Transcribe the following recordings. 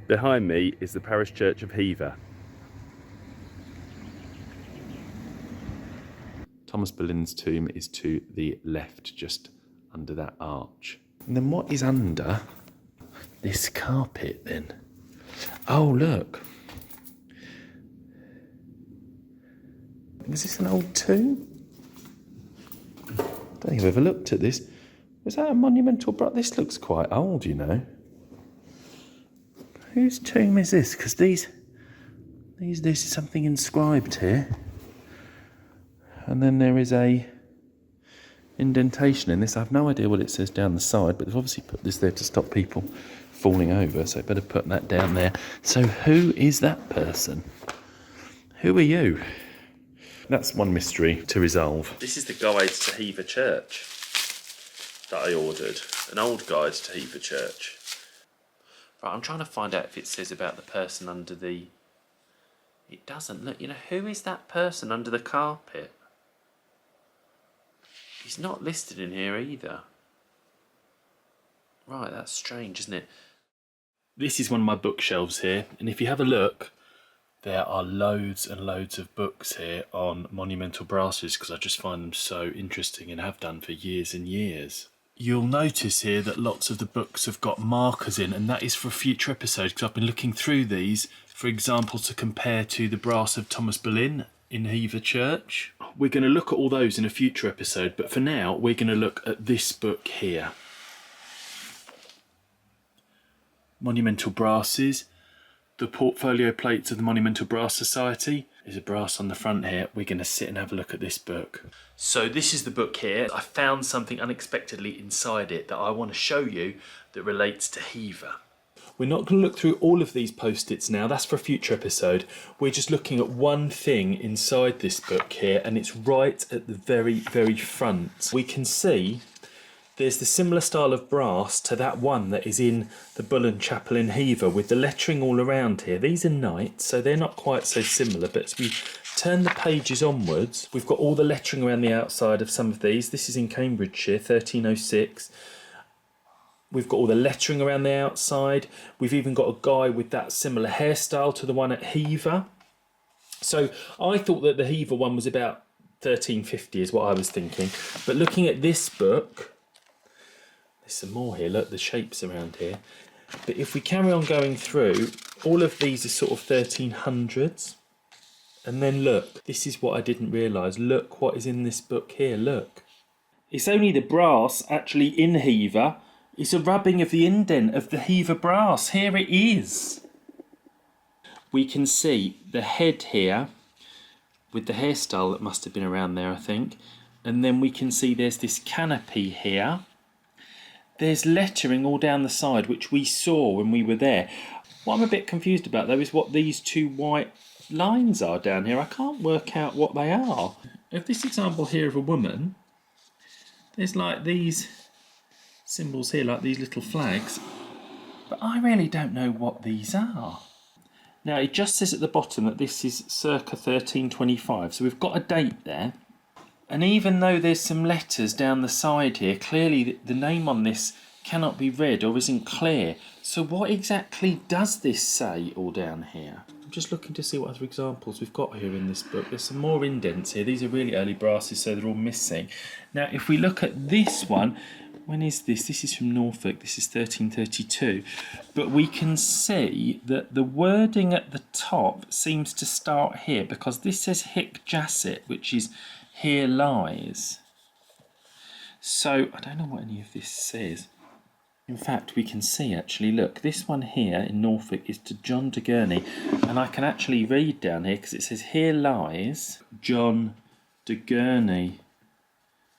Behind me is the parish church of Hever. Thomas Bullen's tomb is to the left, just under that arch. And then what is under this carpet then? Oh, look. Was this an old tomb? I don't think I've ever looked at this. Was that a monumental brass? This looks quite old, you know. Whose tomb is this? Because there's something inscribed here. And then there is a indentation in this. I have no idea what it says down the side, but they've obviously put this there to stop people falling over, so I better put that down there. So who is that person? Who are you? That's one mystery to resolve. This is the guide to Hever Church that I ordered. An old guide to Hever Church. Right, I'm trying to find out if it says about the person under the... It doesn't. Look, you know, who is that person under the carpet? He's not listed in here either. Right, that's strange, isn't it? This is one of my bookshelves here, and if you have a look, there are loads and loads of books here on monumental brasses because I just find them so interesting and have done for years and years. You'll notice here that lots of the books have got markers in, and that is for a future episode because I've been looking through these, for example, to compare to the brass of Thomas Boleyn in Hever Church. We're going to look at all those in a future episode, but for now we're going to look at this book here. Monumental Brasses. The portfolio plates of the Monumental Brass Society. There's a brass on the front here. We're going to sit and have a look at this book. So this is the book here. I found something unexpectedly inside it that I want to show you that relates to Hever. We're not going to look through all of these post-its now. That's for a future episode. We're just looking at one thing inside this book here, and it's right at the very, very front. We can see there's the similar style of brass to that one that is in the Bullen Chapel in Hever with the lettering all around here. These are knights, so they're not quite so similar, but as we turn the pages onwards, we've got all the lettering around the outside of some of these. This is in Cambridgeshire, 1306. We've got all the lettering around the outside. We've even got a guy with that similar hairstyle to the one at Hever. So I thought that the Hever one was about 1350 is what I was thinking. But looking at this book... There's some more here, look, the shapes around here. But if we carry on going through, all of these are sort of 1300s. And then look, this is what I didn't realise. Look what is in this book here, look. It's only the brass actually in Hever. It's a rubbing of the indent of the Hever brass. Here it is. We can see the head here with the hairstyle that must have been around there, I think. And then we can see there's this canopy here. There's lettering all down the side, which we saw when we were there. What I'm a bit confused about, though, is what these two white lines are down here. I can't work out what they are. If this example here of a woman, there's like these symbols here, like these little flags. But I really don't know what these are. Now, it just says at the bottom that this is circa 1325, so we've got a date there. And even though there's some letters down the side here, clearly the name on this cannot be read or isn't clear. So what exactly does this say all down here? I'm just looking to see what other examples we've got here in this book. There's some more indents here. These are really early brasses, so they're all missing. Now, if we look at this one, when is this? This is from Norfolk. This is 1332. But we can see that the wording at the top seems to start here because this says hic jacet, which is here lies. So I don't know what any of this says. In fact, we can see actually, look, this one here in Norfolk is to John de Gurnay, and I can actually read down here because it says here lies John de Gurnay,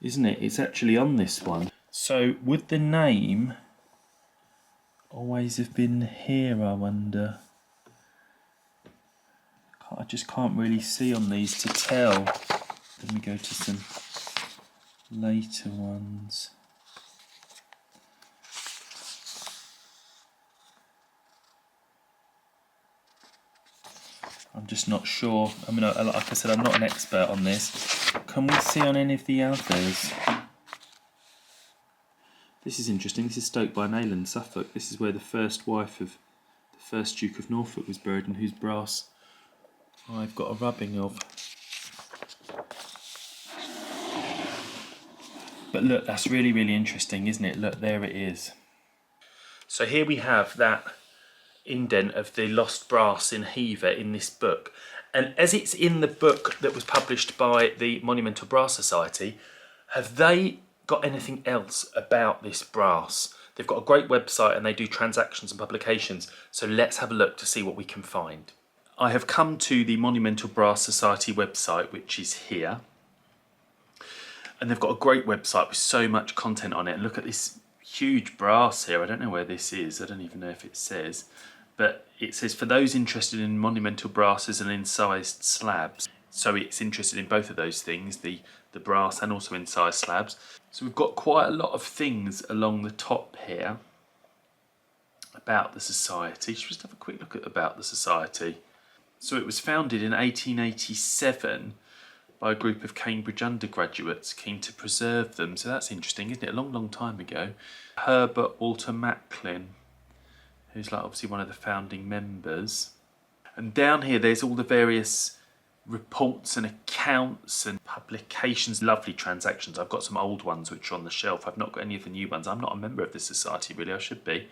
isn't it? It's actually on this one. So would the name always have been here, I wonder? I just can't really see on these to tell. Let me go to some later ones. I'm just not sure. I mean, like I said, I'm not an expert on this. Can we see on any of the others? This is interesting. This is Stoke-By-Nayland, Suffolk. This is where the first wife of the first Duke of Norfolk was buried in, whose brass I've got a rubbing of. But look, that's really, really interesting, isn't it? Look, there it is. So here we have that indent of the lost brass in Hever in this book. And as it's in the book that was published by the Monumental Brass Society, have they got anything else about this brass? They've got a great website and they do transactions and publications. So let's have a look to see what we can find. I have come to the Monumental Brass Society website, which is here. And they've got a great website with so much content on it. And look at this huge brass here. I don't know where this is. I don't even know if it says. But it says, for those interested in monumental brasses and incised slabs. So it's interested in both of those things, the brass and also incised slabs. So we've got quite a lot of things along the top here about the society. Should we just have a quick look at about the society? So it was founded in 1887 by a group of Cambridge undergraduates keen to preserve them. So that's interesting, isn't it? A long, long time ago. Herbert, Walter Macklin, who's like obviously one of the founding members. And down here there's all the various reports and accounts and publications, lovely transactions. I've got some old ones which are on the shelf. I've not got any of the new ones. I'm not a member of this society really, I should be,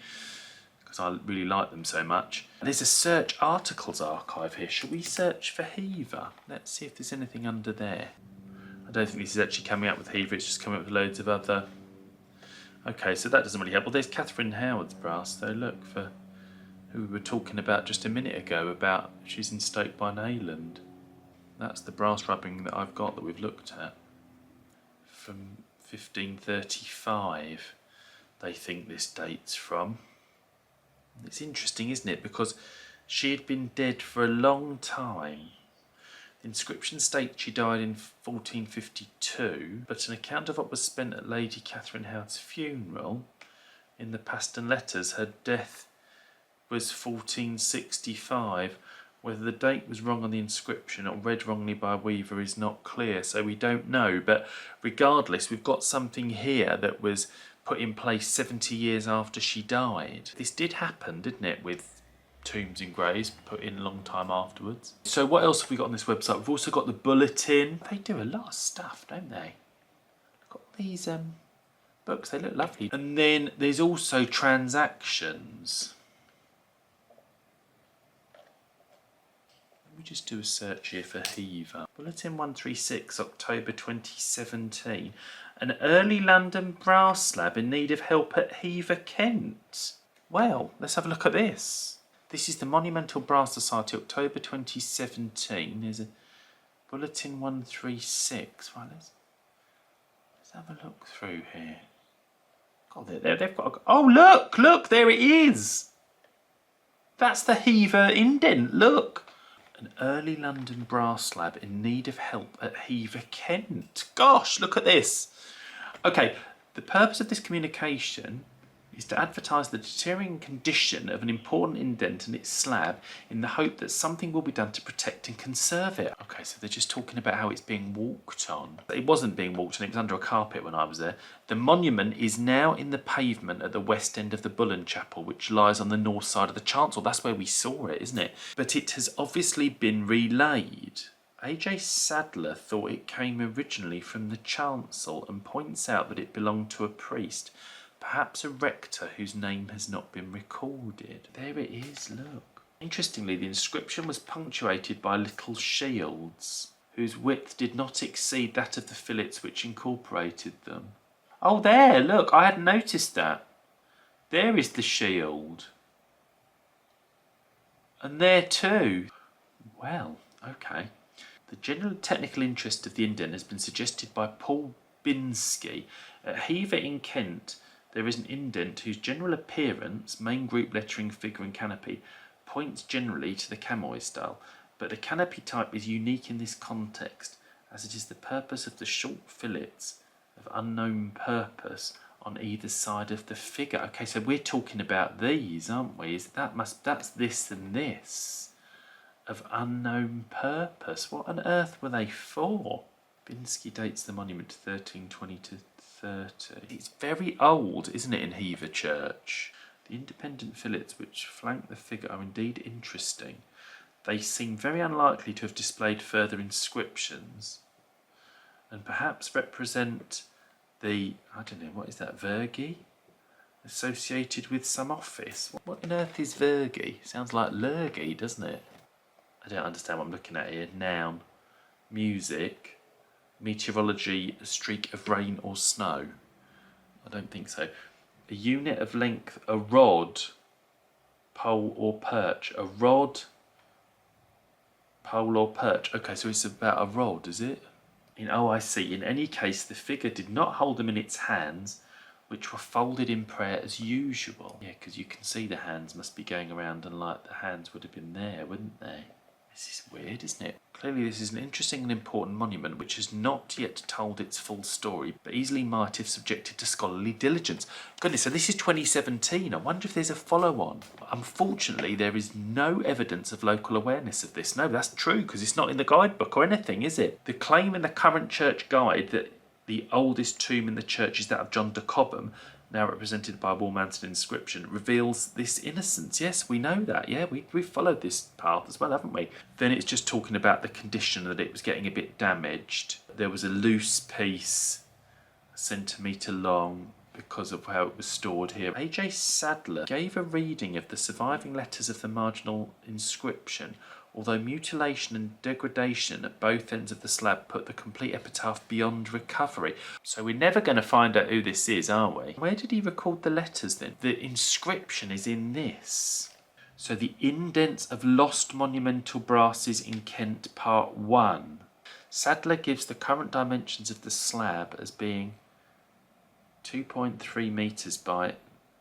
because I really like them so much. There's a search articles archive here. Shall we search for Hever? Let's see if there's anything under there. I don't think this is actually coming up with Hever, it's just coming up with loads of other... Okay, so that doesn't really help. Well, there's Katherine Howard's brass though, look, for who we were talking about just a minute ago, about she's in Stoke-By-Nayland. That's the brass rubbing that I've got that we've looked at. From 1535, they think this dates from. It's interesting, isn't it? Because she had been dead for a long time. The inscription states she died in 1452, but an account of what was spent at Lady Katherine Howard's funeral in the Paston Letters, her death was 1465. Whether the date was wrong on the inscription or read wrongly by a weaver is not clear, so we don't know. But regardless, we've got something here that was put in place 70 years after she died. This did happen, didn't it, with tombs and graves put in a long time afterwards. So what else have we got on this website? We've also got the Bulletin. They do a lot of stuff, don't they? Look at all these books, they look lovely. And then there's also transactions. Let me just do a search here for Hever. Bulletin 136, October 2017. An early London brass slab in need of help at Hever, Kent. Well, let's have a look at this. This is the Monumental Brass Society, October 2017. There's a Bulletin 136. Right, let's have a look through here. God, they've got a, oh, look, there it is. That's the Hever indent, look. An early London brass slab in need of help at Hever, Kent. Gosh, look at this. Okay, the purpose of this communication is to advertise the deteriorating condition of an important indent and its slab in the hope that something will be done to protect and conserve it. Okay, so they're just talking about how it's being walked on. It wasn't being walked on, it was under a carpet when I was there. The monument is now in the pavement at the west end of the Bullen Chapel, which lies on the north side of the chancel. That's where we saw it, isn't it? But it has obviously been relaid. A.J. Sadler thought it came originally from the chancel and points out that it belonged to a priest, perhaps a rector whose name has not been recorded. There it is, look. Interestingly, the inscription was punctuated by little shields, whose width did not exceed that of the fillets which incorporated them. Oh, there, look, I hadn't noticed that. There is the shield. And there too. Well, okay. The general technical interest of the indent has been suggested by Paul Binsky. At Hever in Kent, there is an indent whose general appearance, main group lettering, figure and canopy, points generally to the chamois style, but the canopy type is unique in this context, as it is the purpose of the short fillets of unknown purpose on either side of the figure. Okay, so we're talking about these, aren't we? That's this and this of unknown purpose. What on earth were they for? Binsky dates the monument 1320 to 30. It's very old, isn't it, in Hever Church? The independent fillets which flank the figure are indeed interesting. They seem very unlikely to have displayed further inscriptions and perhaps represent the, I don't know, what is that, virgae? Associated with some office. What on earth is virgae? Sounds like lurgy, doesn't it? I don't understand what I'm looking at here. Noun, music, meteorology, a streak of rain or snow. I don't think so. A unit of length, a rod, pole or perch. A rod, pole or perch. Okay, so it's about a rod, is it? Oh, I see. In any case, the figure did not hold them in its hands, which were folded in prayer as usual. Yeah, because you can see the hands must be going around, and like the hands would have been there, wouldn't they? This is weird, isn't it? Clearly this is an interesting and important monument which has not yet told its full story, but easily might if subjected to scholarly diligence. Goodness, so this is 2017. I wonder if there's a follow-on. Unfortunately, there is no evidence of local awareness of this. No, that's true, because it's not in the guidebook or anything, is it? The claim in the current church guide that the oldest tomb in the church is that of John de Cogham, now represented by a wall-mounted inscription, reveals this innocence. Yes, we know that. Yeah, we've followed this path as well, haven't we? Then it's just talking about the condition, that it was getting a bit damaged. There was a loose piece, a centimetre long, because of how it was stored here. A.J. Sadler gave a reading of the surviving letters of the marginal inscription, although mutilation and degradation at both ends of the slab put the complete epitaph beyond recovery. So we're never going to find out who this is, are we? Where did he record the letters then? The inscription is in this. So the indents of lost monumental brasses in Kent, part 1. Sadler gives the current dimensions of the slab as being 2.3 metres by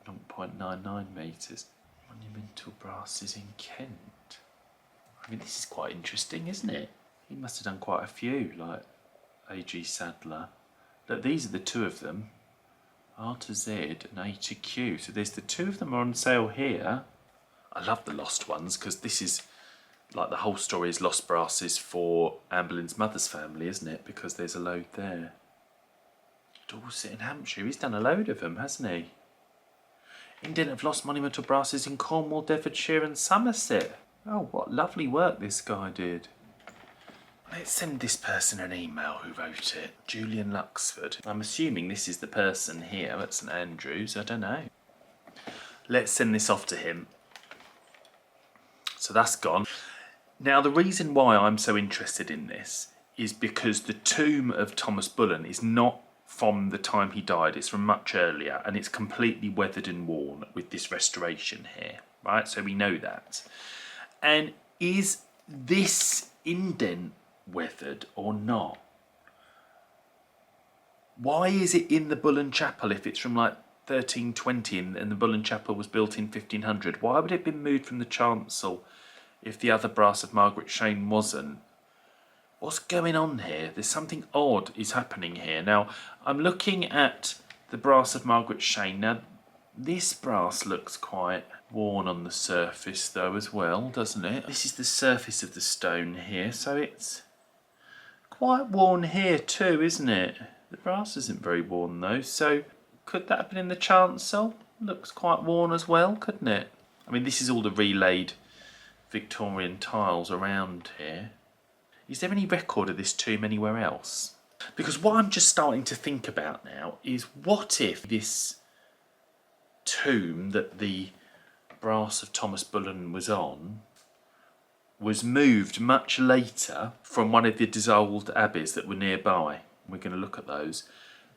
0.99 metres. Monumental brasses in Kent. I mean, this is quite interesting, isn't it? He must have done quite a few, like A.G. Sadler. Look, these are the two of them. R to Z and A to Q. So there's the two of them are on sale here. I love the lost ones, because this is, like, the whole story is lost brasses for Anne Boleyn's mother's family, isn't it? Because there's a load there. Dorset in Hampshire. He's done a load of them, hasn't he? Indent of lost monumental brasses in Cornwall, Devonshire and Somerset. Oh, what lovely work this guy did. Let's send this person an email who wrote it. Julian Luxford. I'm assuming this is the person here at St Andrews. I don't know. Let's send this off to him. So that's gone. Now, the reason why I'm so interested in this is because the tomb of Thomas Bullen is not from the time he died. It's from much earlier, and it's completely weathered and worn with this restoration here, right? So we know that. And is this indent weathered or not? Why is it in the Bullen Chapel if it's from like 1320 and the Bullen Chapel was built in 1500? Why would it have been moved from the chancel if the other brass of Margaret Cheyne wasn't? What's going on here? There's something odd is happening here. Now, I'm looking at the brass of Margaret Cheyne. Now, this brass looks quite worn on the surface though as well, doesn't it? This is the surface of the stone here, so it's quite worn here too, isn't it? The brass isn't very worn though, so could that have been in the chancel? Looks quite worn as well, couldn't it? I mean, this is all the relayed Victorian tiles around here. Is there any record of this tomb anywhere else? Because what I'm just starting to think about now is, what if this tomb that the brass of Thomas Bullen was on was moved much later from one of the dissolved abbeys that were nearby? We're going to look at those.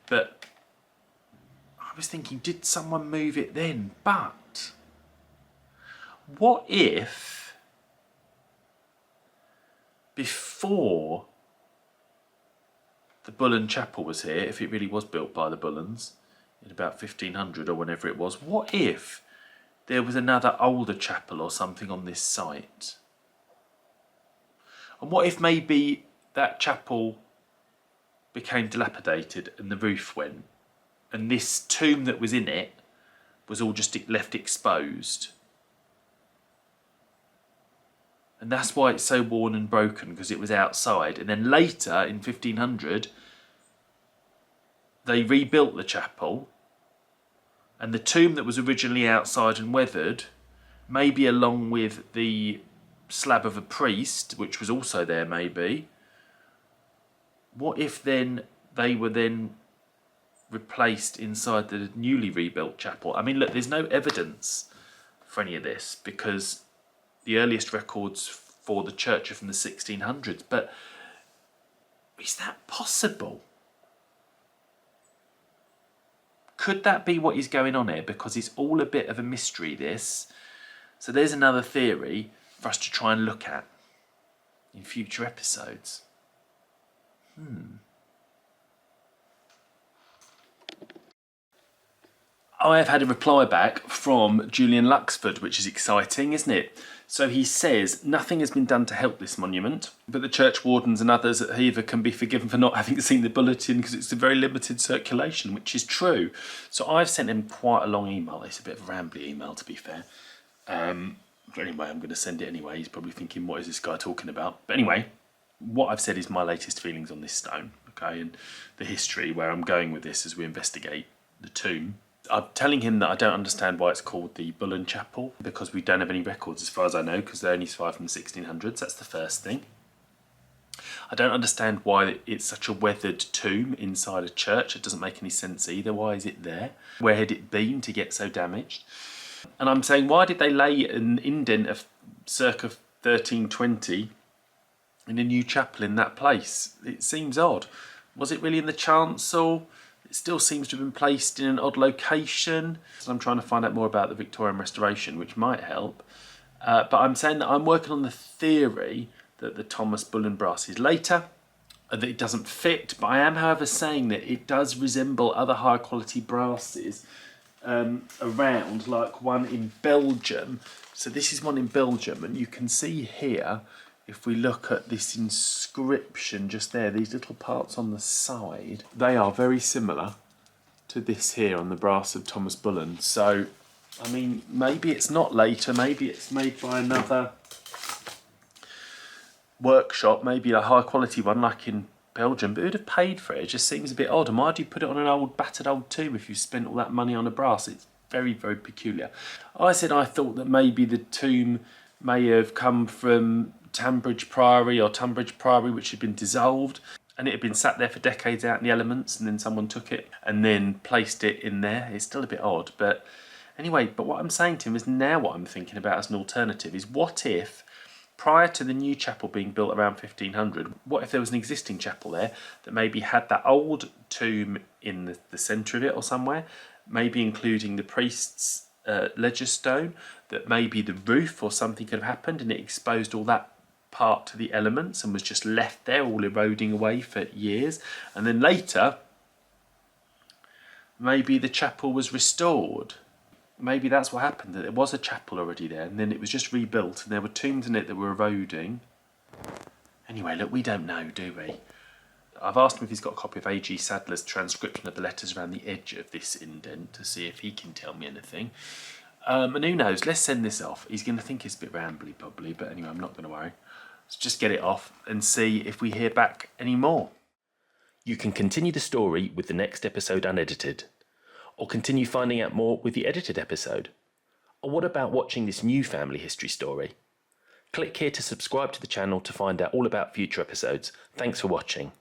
But I was thinking, did someone move it then? But what if before the Bullen Chapel was here, if it really was built by the Bullens in about 1500 or whenever it was, what if there was another older chapel or something on this site? And what if maybe that chapel became dilapidated and the roof went, and this tomb that was in it was all just left exposed? And that's why it's so worn and broken, because it was outside. And then later, in 1500, they rebuilt the chapel, And the tomb that was originally outside and weathered, maybe along with the slab of a priest, which was also there maybe, what if then they were then replaced inside the newly rebuilt chapel? I mean, look, there's no evidence for any of this because the earliest records for the church are from the 1600s, but is that possible? Could that be what is going on here? Because it's all a bit of a mystery, this. So there's another theory for us to try and look at in future episodes. I have had a reply back from Julian Luxford, which is exciting, isn't it? So he says, nothing has been done to help this monument, but the church wardens and others at Hever can be forgiven for not having seen the bulletin because it's a very limited circulation, which is true. So I've sent him quite a long email. It's a bit of a rambly email, to be fair. But anyway, I'm going to send it anyway. He's probably thinking, what is this guy talking about? But anyway, what I've said is my latest feelings on this stone, okay, and the history, where I'm going with this as we investigate the tomb. I'm telling him that I don't understand why it's called the Bullen Chapel, because we don't have any records as far as I know, because they only survive from the 1600s. That's the first thing. I don't understand why it's such a weathered tomb inside a church. It doesn't make any sense either. Why is it there? Where had it been to get so damaged? And I'm saying, why did they lay an indent of circa 1320 in a new chapel in that place? It seems odd. Was it really in the chancel? It still seems to have been placed in an odd location. So I'm trying to find out more about the Victorian restoration, which might help. But I'm saying that I'm working on the theory that the Thomas Bullen brass is later, that it doesn't fit. But I am, however, saying that it does resemble other high quality brasses around, like one in Belgium. So this is one in Belgium, and you can see here, if we look at this inscription just there, these little parts on the side, they are very similar to this here on the brass of Thomas Bullen. So, I mean, maybe it's not later, maybe it's made by another workshop, maybe a high quality one like in Belgium, but who'd have paid for it? It just seems a bit odd. And why do you put it on an old, battered old tomb if you spent all that money on a brass? It's very, very peculiar. I said I thought that maybe the tomb may have come from Tandridge Priory or Tonbridge Priory, which had been dissolved, and it had been sat there for decades out in the elements, and then someone took it and then placed it in there. It's still a bit odd, but anyway, but what I'm saying to him is now what I'm thinking about as an alternative is, what if prior to the new chapel being built around 1500, what if there was an existing chapel there that maybe had that old tomb in the centre of it or somewhere, maybe including the priest's ledger stone, that maybe the roof or something could have happened and it exposed all that part to the elements and was just left there all eroding away for years, and then later maybe the chapel was restored. Maybe that's what happened, that there was a chapel already there and then it was just rebuilt and there were tombs in it that were eroding. Anyway, look, we don't know, do we? I've asked him if he's got a copy of A.G. Sadler's transcription of the letters around the edge of this indent to see if he can tell me anything. And who knows, let's send this off. He's going to think it's a bit rambly probably, but anyway, I'm not going to worry. Let's just get it off and see if we hear back any more. You can continue the story with the next episode unedited, or continue finding out more with the edited episode. Or what about watching this new family history story? Click here to subscribe to the channel to find out all about future episodes. Thanks for watching.